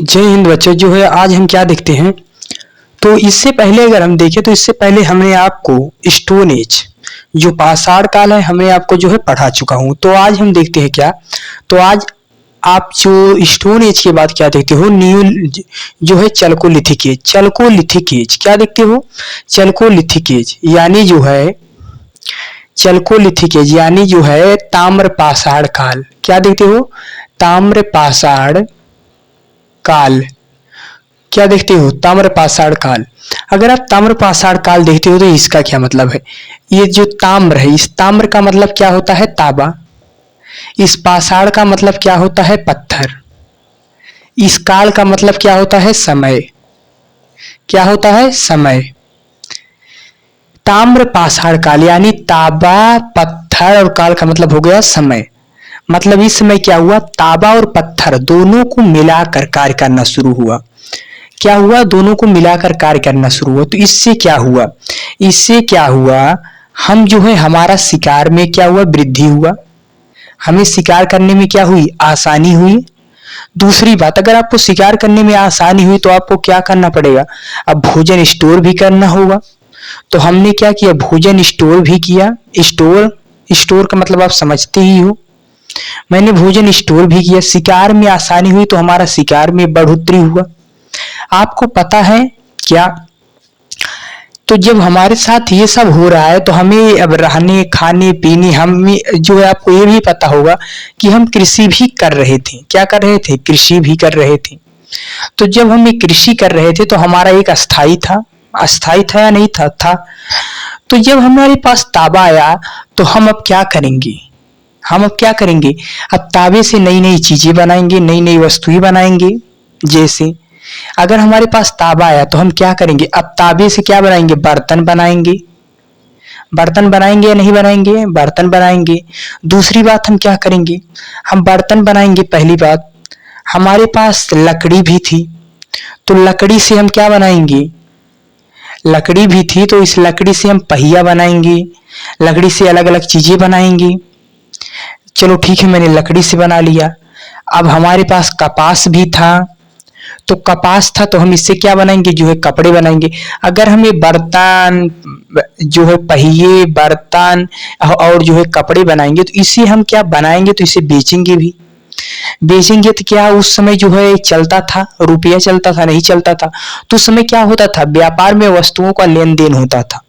जय हिंद बच्चों। जो है आज हम क्या देखते हैं, तो इससे पहले अगर हम देखें तो इससे पहले हमने आपको स्टोन एज जो पाषाण काल है हमने आपको जो है पढ़ा चुका हूं। तो आज हम देखते हैं क्या, तो आज आप जो स्टोन एज के बाद क्या देखते हो, न्यू जो है चल्कोलिथिक एज। चल्कोलिथिक एज क्या देखते हो, चल्कोलिथिक एज यानी जो है चल्कोलिथिक एज यानी जो है ताम्र पाषाण काल। क्या देखते हो, ताम्र पाषाण काल। क्या देखते हो, ताम्र पाषाण काल। अगर आप ताम्र पाषाण काल देखते हो तो इसका क्या मतलब है, ये जो ताम्र है, इस ताम्र का मतलब क्या होता है, तांबा। इस पाषाण का मतलब क्या होता है, पत्थर। इस काल का मतलब क्या होता है, समय। क्या होता है, समय। ताम्र पाषाण काल यानी तांबा, पत्थर और काल का मतलब हो गया समय। मतलब इस समय क्या हुआ, तांबा और पत्थर दोनों को मिलाकर कार्य करना शुरू हुआ। क्या हुआ, दोनों को मिलाकर कार्य करना शुरू हुआ। तो इससे क्या हुआ, इससे क्या हुआ, हम जो है हमारा शिकार में क्या हुआ, वृद्धि हुआ। हमें शिकार करने में क्या हुई, आसानी हुई। दूसरी बात, अगर आपको शिकार करने में आसानी हुई तो आपको क्या करना पड़ेगा, अब भोजन स्टोर भी करना होगा। तो हमने क्या किया, भोजन स्टोर भी किया। स्टोर, स्टोर का मतलब आप समझते ही हो। मैंने भोजन स्टोर भी किया, शिकार में आसानी हुई तो हमारा शिकार में बढ़ोतरी हुआ। आपको पता है क्या, तो जब हमारे साथ ये सब हो रहा है तो हमें अब रहने खाने पीने, हमें जो है आपको ये भी पता होगा कि हम कृषि भी कर रहे थे। क्या कर रहे थे, कृषि भी कर रहे थे। तो जब हम ये कृषि कर रहे थे तो हमारा एक अस्थाई था, अस्थाई था या नहीं था, था। तो जब हमारे पास तांबा आया तो हम अब क्या करेंगे, हम अब क्या करेंगे, अब तांबे से नई नई चीजें बनाएंगे, नई नई वस्तुएं बनाएंगे। जैसे अगर हमारे पास तांबा आया तो हम क्या करेंगे, अब तांबे से क्या बनाएंगे, बर्तन बनाएंगे। बर्तन बनाएंगे या नहीं बनाएंगे, बर्तन बनाएंगे। दूसरी बात हम क्या करेंगे, हम बर्तन बनाएंगे। पहली बात, हमारे पास लकड़ी भी थी, तो लकड़ी से हम क्या बनाएंगे, लकड़ी भी थी तो इस लकड़ी से हम पहिया बनाएंगे, लकड़ी से अलग अलग चीजें बनाएंगे। चलो ठीक है, मैंने लकड़ी से बना लिया। अब हमारे पास कपास भी था, तो कपास था तो हम इससे क्या बनाएंगे, जो है कपड़े बनाएंगे। अगर हमें बर्तन जो है पहिए, बर्तन और जो है कपड़े बनाएंगे तो इसे हम क्या बनाएंगे, तो इसे बेचेंगे भी। बेचेंगे तो क्या उस समय जो है चलता था, रुपया चलता था, नहीं चलता था। तो उस समय क्या होता था, व्यापार में वस्तुओं का लेन देन होता था।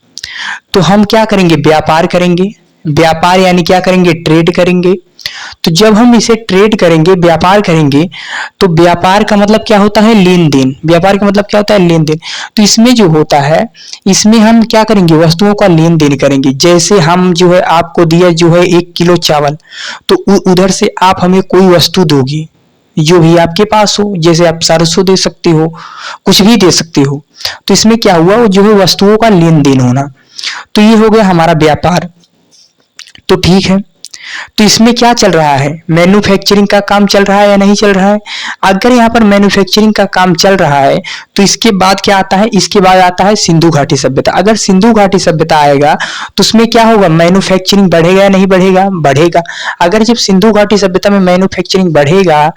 तो हम क्या करेंगे, व्यापार करेंगे। व्यापार यानी क्या करेंगे, ट्रेड करेंगे। तो जब हम इसे ट्रेड करेंगे, व्यापार करेंगे, तो व्यापार का मतलब क्या होता है, लेन देन। व्यापार का मतलब क्या होता है, लेन देन। तो इसमें जो होता है, इसमें हम क्या करेंगे, वस्तुओं का लेन देन करेंगे। जैसे हम जो है आपको दिया जो है 1 किलो चावल, तो उधर से आप हमें कोई वस्तु दोगी जो भी आपके पास हो। जैसे आप सरसों दे सकते हो, कुछ भी दे सकते हो। तो इसमें क्या हुआ, वो जो है वस्तुओं का लेन देन होना। तो ये हो गया हमारा व्यापार। तो ठीक है, तो इसमें क्या चल रहा है, मैन्युफैक्चरिंग का काम चल रहा है या नहीं चल रहा है। अगर यहाँ पर मैन्युफैक्चरिंग का काम चल रहा है तो इसके बाद क्या आता है, इसके बाद आता है सिंधु घाटी सभ्यता। अगर सिंधु घाटी सभ्यता आएगा तो उसमें क्या होगा, मैन्युफैक्चरिंग बढ़ेगा या नहीं बढ़ेगा, बढ़ेगा। अगर जब सिंधु घाटी सभ्यता में मैन्युफैक्चरिंग बढ़ेगा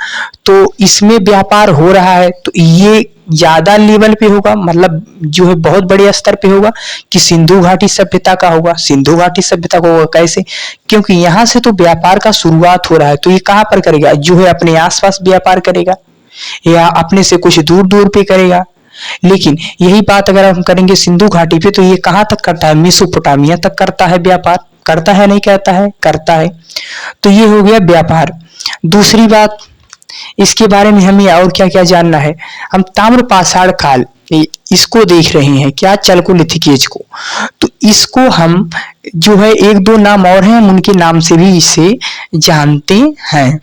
तो इसमें व्यापार हो रहा है, तो ये ज्यादा लेवल पे होगा, मतलब जो है बहुत बड़े स्तर पे होगा कि सिंधु घाटी सभ्यता का होगा। सिंधु घाटी सभ्यता को होगा कैसे, क्योंकि यहाँ से तो व्यापार का शुरुआत हो रहा है। तो ये कहाँ पर करेगा, जो है अपने आसपास व्यापार करेगा या अपने से कुछ दूर दूर पे करेगा। लेकिन यही बात अगर हम करेंगे सिंधु घाटी पे, तो ये कहाँ तक करता है, मेसोपोटामिया तक करता है व्यापार। करता है नहीं करता है, करता है। तो ये हो गया व्यापार। दूसरी बात, इसके बारे में हमें और क्या क्या जानना है, हम ताम्र पाषाण काल इसको देख रहे हैं, क्या, चल्कोलिथिक एज को। तो इसको हम जो है एक दो नाम और हैं, हम उनके नाम से भी इसे जानते हैं।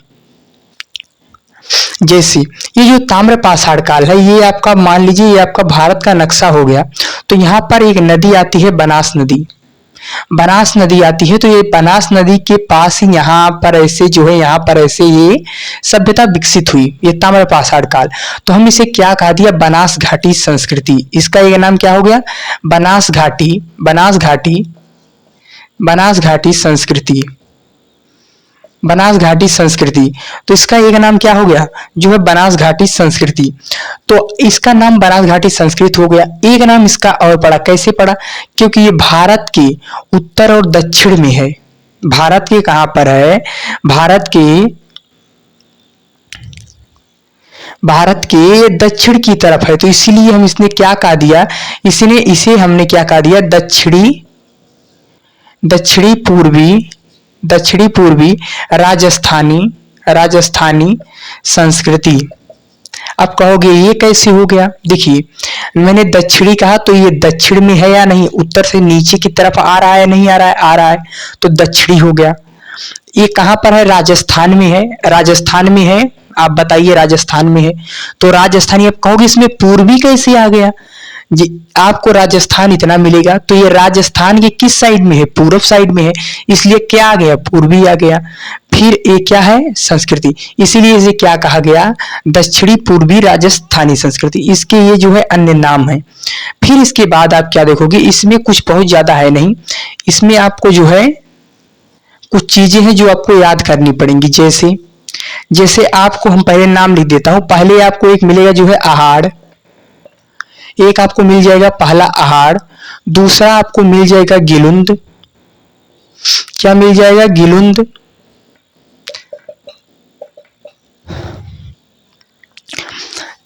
जैसे ये जो ताम्र पाषाण काल है, ये आपका मान लीजिए ये आपका भारत का नक्शा हो गया। तो यहाँ पर एक नदी आती है, बनास नदी। बनास नदी आती है, तो ये बनास नदी के पास ही यहाँ पर ऐसे जो है, यहाँ पर ऐसे ये सभ्यता विकसित हुई, ये ताम्र पाषाण काल। तो हम इसे क्या कहा दिया, बनास घाटी संस्कृति। इसका एक नाम क्या हो गया, बनास घाटी, बनास घाटी, बनास घाटी संस्कृति। बनास घाटी संस्कृति। तो इसका एक नाम क्या हो गया, जो है बनास घाटी संस्कृति। तो इसका नाम बनास घाटी संस्कृत हो गया। एक नाम इसका और पड़ा, कैसे पड़ा, क्योंकि ये भारत के उत्तर और दक्षिण में है। भारत के कहां पर है, भारत के दक्षिण की तरफ है। तो इसीलिए हम इसने क्या कहा दिया, इसे हमने क्या कहा दिया, दक्षिणी पूर्वी राजस्थानी संस्कृति। अब कहोगे ये कैसे हो गया, देखिए मैंने दक्षिणी कहा तो ये दक्षिण में है या नहीं, उत्तर से नीचे की तरफ आ रहा है, नहीं आ रहा है, आ रहा है, तो दक्षिणी हो गया। ये कहां पर है, राजस्थान में है। आप बताइए राजस्थान में है, तो राजस्थानी। अब कहोगे इसमें पूर्वी कैसे आ गया जी, आपको राजस्थान इतना मिलेगा, तो ये राजस्थान के किस साइड में है, पूर्व साइड में है, इसलिए क्या आ गया, पूर्वी आ गया। फिर ये क्या है, संस्कृति, इसीलिए इसे क्या कहा गया, दक्षिणी पूर्वी राजस्थानी संस्कृति। इसके ये जो है अन्य नाम है। फिर इसके बाद आप क्या देखोगे, इसमें कुछ बहुत ज्यादा है नहीं, इसमें आपको जो है कुछ चीजें हैं जो आपको याद करनी पड़ेंगी। जैसे आपको हम पहले नाम लिख देता हूं। पहले आपको एक मिलेगा जो है आहाड़, एक आपको मिल जाएगा पहला आहाड़, दूसरा आपको मिल जाएगा गिलुंद, क्या मिल जाएगा, गिलुंद।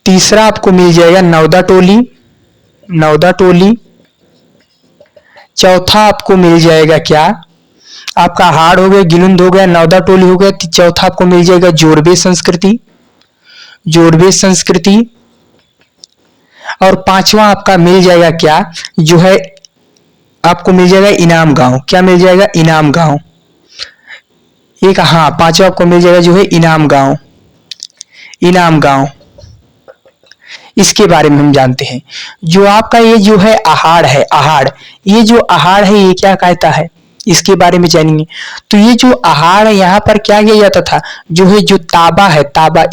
तीसरा आपको मिल जाएगा नौदा टोली। चौथा आपको मिल जाएगा क्या, आपका हाड़ हो गया, गिलुंद हो गया, नौदा टोली हो गया। चौथा आपको मिल जाएगा जोरबे संस्कृति। और पांचवा आपका मिल जाएगा क्या, जो है आपको मिल जाएगा इनाम गांव, क्या मिल जाएगा, इनाम गांव। एक हाँ, पांचवा आपको मिल जाएगा जो है इनाम गांव। इसके बारे में हम जानते हैं। जो आपका ये जो है आहाड़ है, ये जो आहाड़ है ये क्या कहता है, इसके बारे में जानेंगे। तो ये जो आहाड़ है, यहाँ पर क्या किया जाता था, जो है जो ताबा है,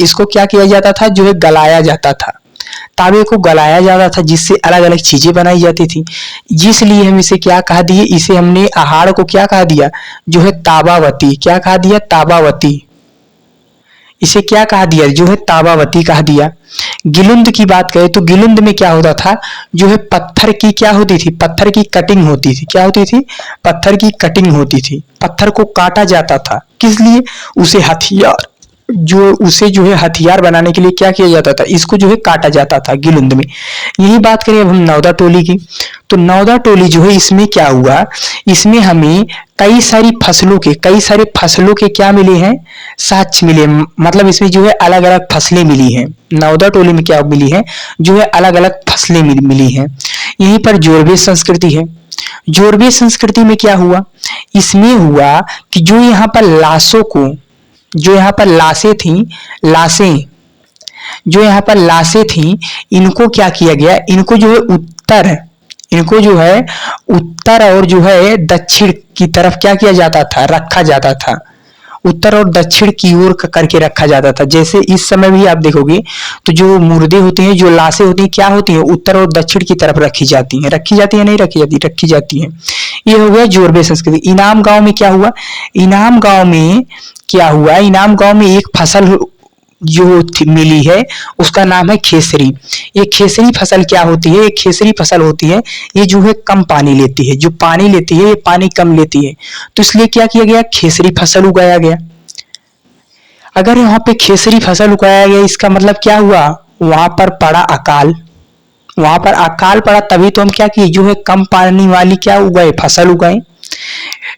इसको क्या किया जाता था, जो है गलाया जाता था, ताबे को गलाया जाता था, जिससे अलग अलग चीजें बनाई जाती थी। जिसलिए हम इसे क्या कहा दिए, इसे हमने आहाड़ को क्या कहा दिया, जो है ताबावती, क्या कहा दिया, ताबावती। इसे क्या कहा दिया, जो है ताबावती कहा दिया। गिलुंद की बात करें तो गिलुंद में क्या होता था, जो है पत्थर की क्या होती थी, पत्थर की कटिंग होती थी, क्या होती थी, पत्थर की कटिंग होती थी, पत्थर को काटा जाता था, किस लिए, उसे जो है हथियार बनाने के लिए क्या किया जाता था, इसको जो है काटा जाता था गिलुंद में। यही बात करें अब हम नौदा टोली की, तो नौदा टोली जो है इसमें क्या हुआ, इसमें हमें कई सारे फसलों के क्या मिले हैं, साक्ष्य मिले, मतलब इसमें जो है अलग अलग फसलें मिली हैं। नौदा टोली में क्या मिली है, जो है अलग अलग फसलें मिली हैं। यहीं पर जोरबे संस्कृति है। जोरबे संस्कृति में क्या हुआ, इसमें हुआ कि जो यहाँ पर लाशें थी, इनको क्या किया गया, इनको जो है उत्तर और जो है दक्षिण की तरफ क्या किया जाता था, रखा जाता था, उत्तर और दक्षिण की ओर करके रखा जाता था। जैसे इस समय भी आप देखोगे तो जो मुर्दे होते हैं, जो लाशें होती हैं, क्या होती हैं, उत्तर और दक्षिण की तरफ रखी जाती हैं, नहीं रखी जाती हैं। ये हो गया जोरबे संस्कृति। इनाम गांव में क्या हुआ, इनाम गांव में एक फसल जो मिली है, उसका नाम है खेसरी। ये खेसरी फसल क्या होती है, खेसरी फसल होती है, ये जो है कम पानी लेती है, जो पानी लेती है ये पानी कम लेती है, तो इसलिए क्या किया गया, खेसरी फसल उगाया गया। अगर यहाँ पे खेसरी फसल उगाया गया, इसका मतलब क्या हुआ, वहां पर अकाल पड़ा, तभी तो हम क्या किए, जो है कम पानी वाली क्या उगाए, फसल उगाए,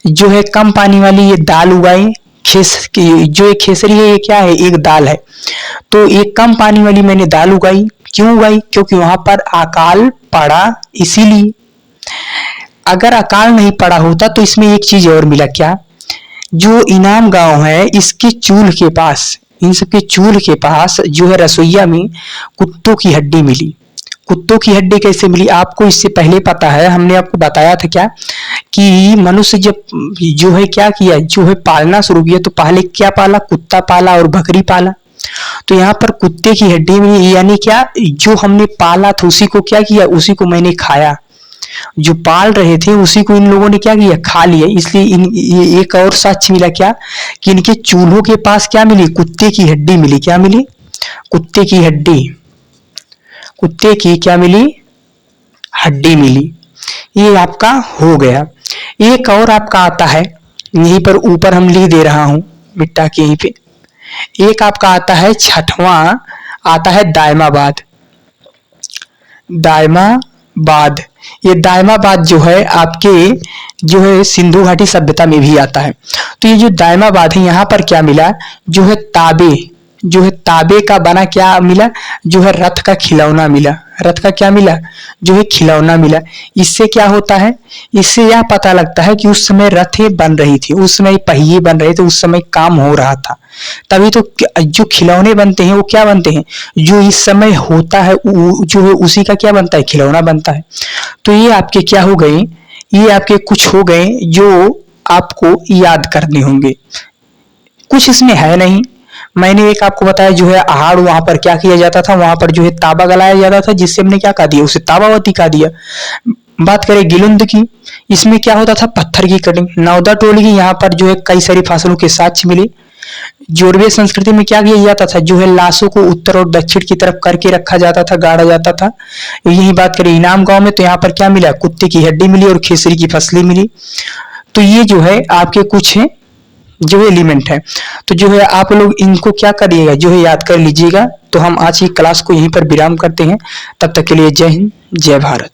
जो है कम पानी वाली ये दाल उगाए। जो एक खेसरी है ये क्या है, एक दाल है, तो एक कम पानी वाली मैंने दाल उगाई। क्यों उगाई, क्योंकि वहां पर अकाल पड़ा, इसीलिए। अगर अकाल नहीं पड़ा होता तो इसमें एक चीज और मिला, क्या, जो इनाम गांव है, इसके चूल्ह के पास, इन सबके चूल्ह के पास जो है रसोईया में कुत्तों की हड्डी मिली। कुत्तों की हड्डी कैसे मिली, आपको इससे पहले पता है, हमने आपको बताया था क्या, कि मनुष्य जब जो है क्या किया, जो है पालना शुरू किया, तो पहले क्या पाला, कुत्ता पाला और बकरी पाला। तो यहाँ पर कुत्ते की हड्डी में, यानी क्या, जो हमने पाला था उसी को क्या किया, उसी को मैंने खाया, जो पाल रहे थे उसी को इन लोगों ने क्या किया, खा लिया। इसलिए ये एक और साक्ष्य मिला क्या, कि इनके चूल्हों के पास क्या मिली, कुत्ते की हड्डी मिली। क्या मिली, कुत्ते की हड्डी, कुत्ते की क्या मिली, हड्डी मिली। ये आपका हो गया। एक और आपका आता है, यहीं पर ऊपर हम लिख दे रहा हूं मिटा के यहीं पे। एक आपका आता है छठवां, आता है दायमाबाद। दायमाबाद, ये दायमाबाद जो है आपके जो है सिंधु घाटी सभ्यता में भी आता है। तो ये जो दायमाबाद है, यहाँ पर क्या मिला, जो है ताबे, जो है ताबे का बना क्या मिला, जो है रथ का खिलौना मिला। रथ का क्या मिला, जो है खिलौना मिला। इससे क्या होता है, इससे यह पता लगता है कि उस समय रथें बन रही थी, उस समय पहिए बन रहे थे, उस समय काम हो रहा था। तभी तो जो खिलौने बनते हैं वो क्या बनते हैं, जो इस समय होता है जो है उसी का क्या बनता है, खिलौना बनता है। तो ये आपके क्या हो गए, ये आपके कुछ हो गए जो आपको याद करने होंगे। कुछ इसमें है नहीं, मैंने एक आपको बताया जो है आहाड़, वहां पर क्या किया जाता था, वहां पर जो है ताबा गलाया जाता था, जिससे हमने क्या कहा दिया, उसे ताबावती कहा दिया। बात करें गिलुंद की, इसमें क्या होता था, पत्थर की कटिंग। नौदा टोली की, यहाँ पर जो है कई सारी फासलों के साक्ष्य मिले। जोरवे संस्कृति में क्या किया जाता था, जो है लाशों को उत्तर और दक्षिण की तरफ करके रखा जाता था, गाड़ा जाता था। यही बात करें इनाम गांव में, तो यहाँ पर क्या मिला, कुत्ते की हड्डी मिली और खेसरी की फसलें मिली। तो ये जो है आपके कुछ है जो एलिमेंट है। तो जो है आप लोग इनको क्या करिएगा, जो है याद कर लीजिएगा। तो हम आज की क्लास को यहीं पर विराम करते हैं। तब तक के लिए जय हिंद, जय भारत।